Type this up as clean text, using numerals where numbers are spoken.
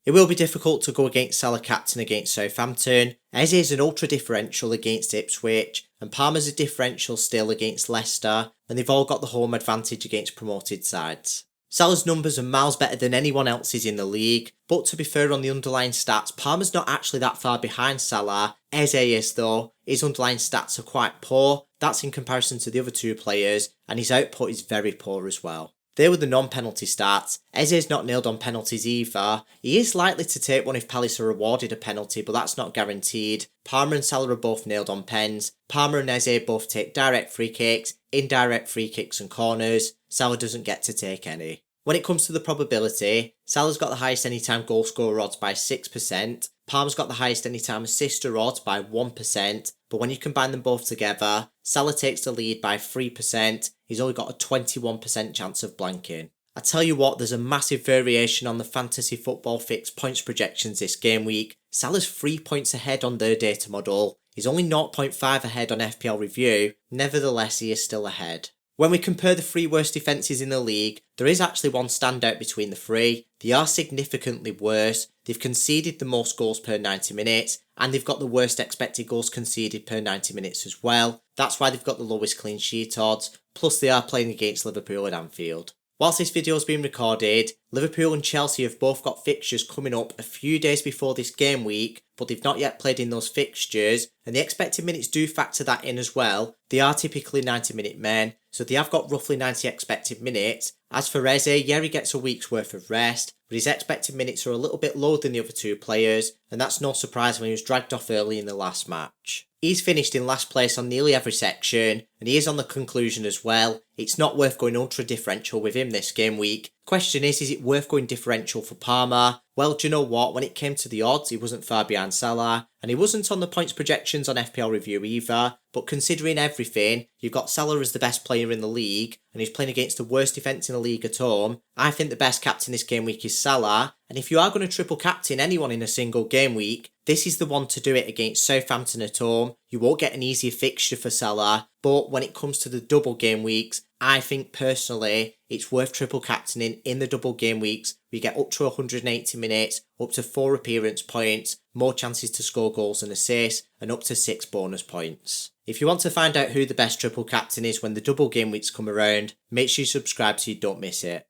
It will be difficult to go against Salah captain against Southampton. Eze is an ultra differential against Ipswich, and Palmer's a differential still against Leicester, and they've all got the home advantage against promoted sides. Salah's numbers are miles better than anyone else's in the league, but to be fair on the underlying stats, Palmer's not actually that far behind Salah. Eze is though. His underlying stats are quite poor, that's in comparison to the other two players, and his output is very poor as well. They were the non-penalty stats. Eze's not nailed on penalties either. He is likely to take one if Palace are awarded a penalty, but that's not guaranteed. Palmer and Salah are both nailed on pens. Palmer and Eze both take direct free kicks, indirect free kicks and corners. Salah doesn't get to take any. When it comes to the probability, Salah's got the highest anytime goal scorer odds by 6%, Palmer's got the highest anytime assister odds by 1%, but when you combine them both together, Salah takes the lead by 3%, he's only got a 21% chance of blanking. I tell you what, there's a massive variation on the fantasy football fix points projections this game week. Salah's 3 points ahead on their data model, he's only 0.5 ahead on FPL review, nevertheless he is still ahead. When we compare the three worst defences in the league, there is actually one standout between the three. They are significantly worse, they've conceded the most goals per 90 minutes, and they've got the worst expected goals conceded per 90 minutes as well. That's why they've got the lowest clean sheet odds, plus they are playing against Liverpool at Anfield. Whilst this video has been recorded, Liverpool and Chelsea have both got fixtures coming up a few days before this game week, but they've not yet played in those fixtures, and the expected minutes do factor that in as well. They are typically 90-minute men, so they have got roughly 90 expected minutes. As for Eze, yeah, he gets a week's worth of rest, but his expected minutes are a little bit lower than the other two players, and that's no surprise when he was dragged off early in the last match. He's finished in last place on nearly every section, and he is on the conclusion as well. It's not worth going ultra differential with him this game week. Question is it worth going differential for Palmer? Well, do you know what? When it came to the odds, he wasn't far behind Salah, and he wasn't on the points projections on FPL review either, but considering everything, you've got Salah as the best player in the league, and he's playing against the worst defence in the league at home. I think the best captain this game week is Salah, and if you are going to triple captain anyone in a single game week, this is the one to do it against Southampton at home. You won't get an easier fixture for Salah, but when it comes to the double game weeks, I think personally it's worth triple captaining in the double game weeks. We get up to 180 minutes, up to 4 appearance points, more chances to score goals and assists, and up to 6 bonus points. If you want to find out who the best triple captain is when the double game weeks come around, make sure you subscribe so you don't miss it.